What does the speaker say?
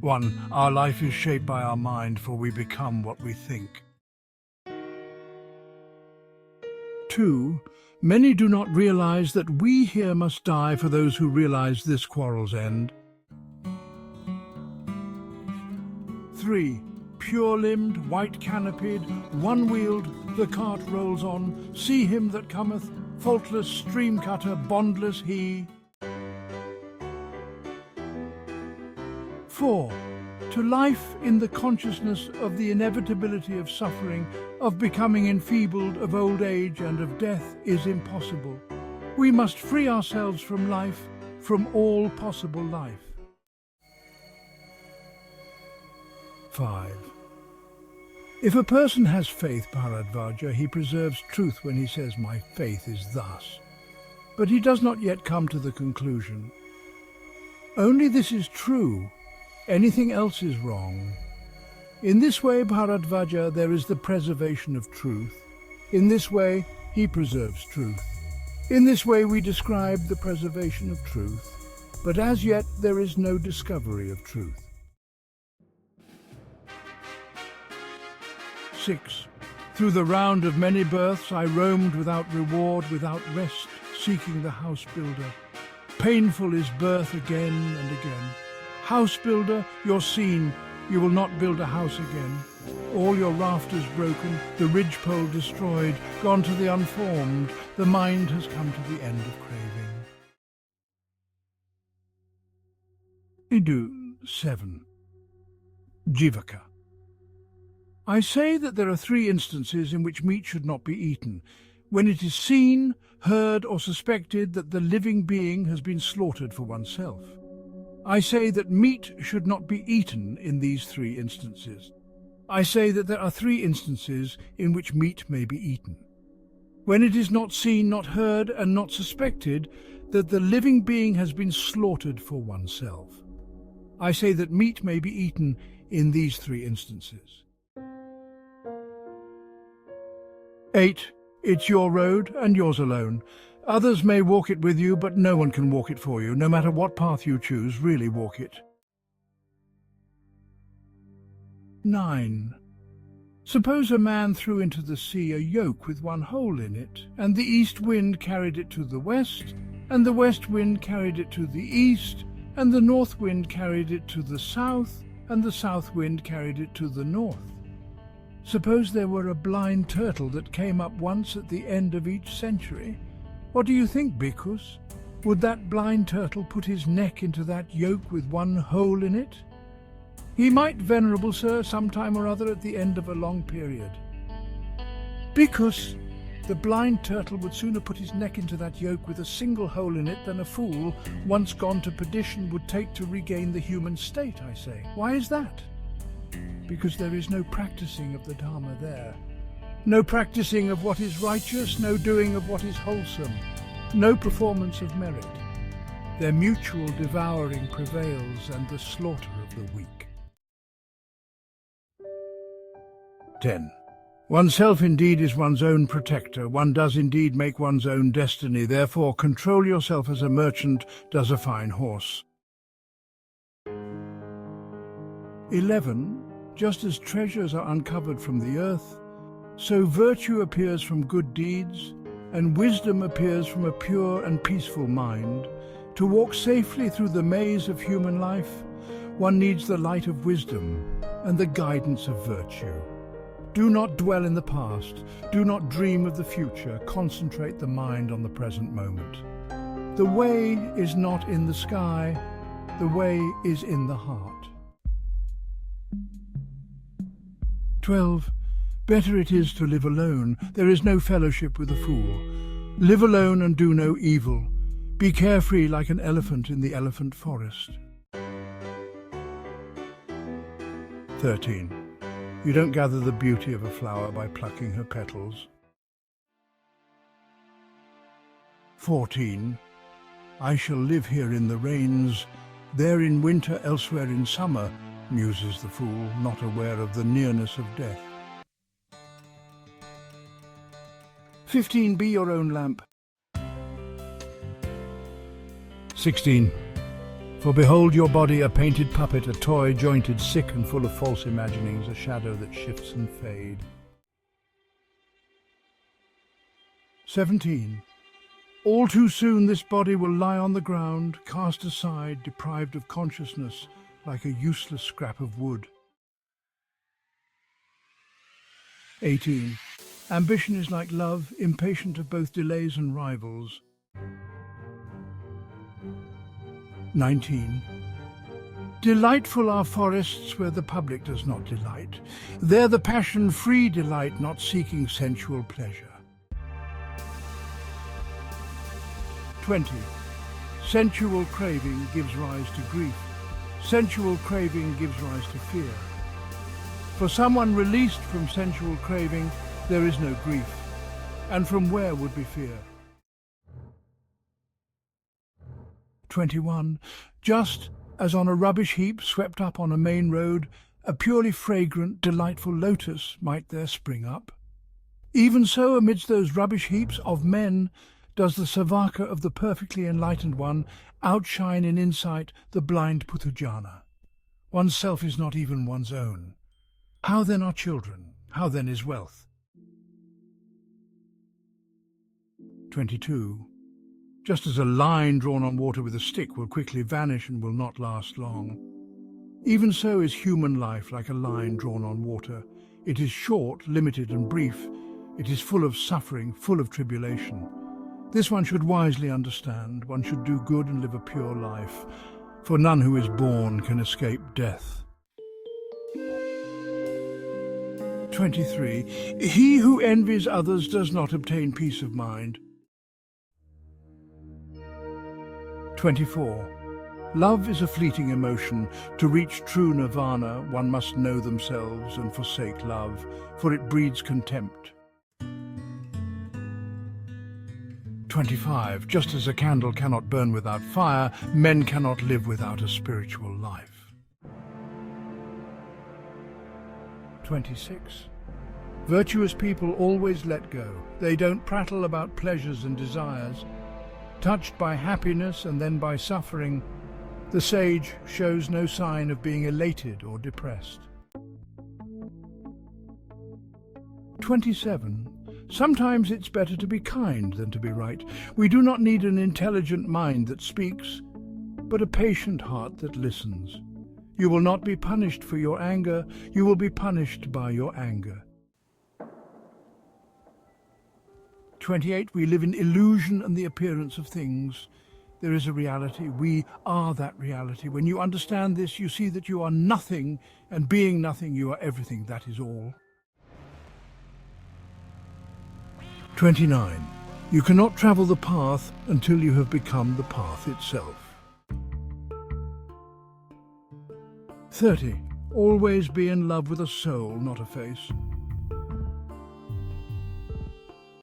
1. Our life is shaped by our mind, for we become what we think. 2. Many do not realize that we here must die for those who realize this quarrel's end. 3. Pure-limbed, white-canopied, one-wheeled, the cart rolls on. See him that cometh, faultless, stream-cutter, bondless he. 4. To life in the consciousness of the inevitability of suffering, of becoming enfeebled, of old age and of death is impossible. We must free ourselves from life, from all possible life. 5. If a person has faith, Bharadvaja, he preserves truth when he says, "My faith is thus." But he does not yet come to the conclusion. Only this is true. Anything else is wrong. In this way, Bharadvaja, there is the preservation of truth. In this way, he preserves truth. In this way, we describe the preservation of truth. But as yet, there is no discovery of truth. 6. Through the round of many births, I roamed without reward, without rest, seeking the house builder. Painful is birth again and again. House builder, you're seen, you will not build a house again. All your rafters broken, the ridgepole destroyed, gone to the unformed, the mind has come to the end of craving. Idu 7. Jivaka. I say that there are 3 instances in which meat should not be eaten: when it is seen, heard or suspected that the living being has been slaughtered for oneself. I say that meat should not be eaten in these 3 instances. I say that there are 3 instances in which meat may be eaten: when it is not seen, not heard, and not suspected that the living being has been slaughtered for oneself. I say that meat may be eaten in these 3 instances. 8. It's your road and yours alone. Others may walk it with you, but no one can walk it for you. No matter what path you choose, really walk it. 9. Suppose a man threw into the sea a yoke with one hole in it, and the east wind carried it to the west, and the west wind carried it to the east, and the north wind carried it to the south, and the south wind carried it to the north. Suppose there were a blind turtle that came up once at the end of each century. What do you think, bhikkhus? Would that blind turtle put his neck into that yoke with one hole in it? He might, venerable sir, sometime or other at the end of a long period. Bhikkhus, the blind turtle would sooner put his neck into that yoke with a single hole in it than a fool, once gone to perdition, would take to regain the human state, I say. Why is that? Because there is no practicing of the Dharma there. No practicing of what is righteous, no doing of what is wholesome, no performance of merit. Their mutual devouring prevails and the slaughter of the weak. 10. Oneself indeed is one's own protector. One does indeed make one's own destiny. Therefore, control yourself as a merchant does a fine horse. 11. Just as treasures are uncovered from the earth, so virtue appears from good deeds, and wisdom appears from a pure and peaceful mind. To walk safely through the maze of human life, one needs the light of wisdom and the guidance of virtue. Do not dwell in the past. Do not dream of the future. Concentrate the mind on the present moment. The way is not in the sky. The way is in the heart. 12. Better it is to live alone. There is no fellowship with a fool. Live alone and do no evil. Be carefree like an elephant in the elephant forest. 13. You don't gather the beauty of a flower by plucking her petals. 14. I shall live here in the rains, there in winter, elsewhere in summer, muses the fool, not aware of the nearness of death. 15. Be your own lamp. 16. For behold your body, a painted puppet, a toy jointed, sick and full of false imaginings, a shadow that shifts and fades. 17. All too soon this body will lie on the ground, cast aside, deprived of consciousness, like a useless scrap of wood. 18. Ambition is like love, impatient of both delays and rivals. 19. Delightful are forests where the public does not delight. There the passion-free delight, not seeking sensual pleasure. 20. Sensual craving gives rise to grief. Sensual craving gives rise to fear. For someone released from sensual craving, there is no grief. And from where would be fear? 21. Just as on a rubbish heap swept up on a main road, a purely fragrant, delightful lotus might there spring up. Even so, amidst those rubbish heaps of men, does the Savaka of the perfectly enlightened one outshine in insight the blind Puthujjana. One's self is not even one's own. How then are children? How then is wealth? 22. Just as a line drawn on water with a stick will quickly vanish and will not last long, even so is human life like a line drawn on water. It is short, limited and brief. It is full of suffering, full of tribulation. This one should wisely understand. One should do good and live a pure life, for none who is born can escape death. 23. He who envies others does not obtain peace of mind. 24. Love is a fleeting emotion. To reach true nirvana, one must know themselves and forsake love, for it breeds contempt. 25. Just as a candle cannot burn without fire, men cannot live without a spiritual life. 26. Virtuous people always let go. They don't prattle about pleasures and desires. Touched by happiness and then by suffering, the sage shows no sign of being elated or depressed. 27. Sometimes it's better to be kind than to be right. We do not need an intelligent mind that speaks, but a patient heart that listens. You will not be punished for your anger, you will be punished by your anger. 28. We live in illusion and the appearance of things. There is a reality. We are that reality. When you understand this, you see that you are nothing, and being nothing, you are everything. That is all. 29. You cannot travel the path until you have become the path itself. 30. Always be in love with a soul, not a face.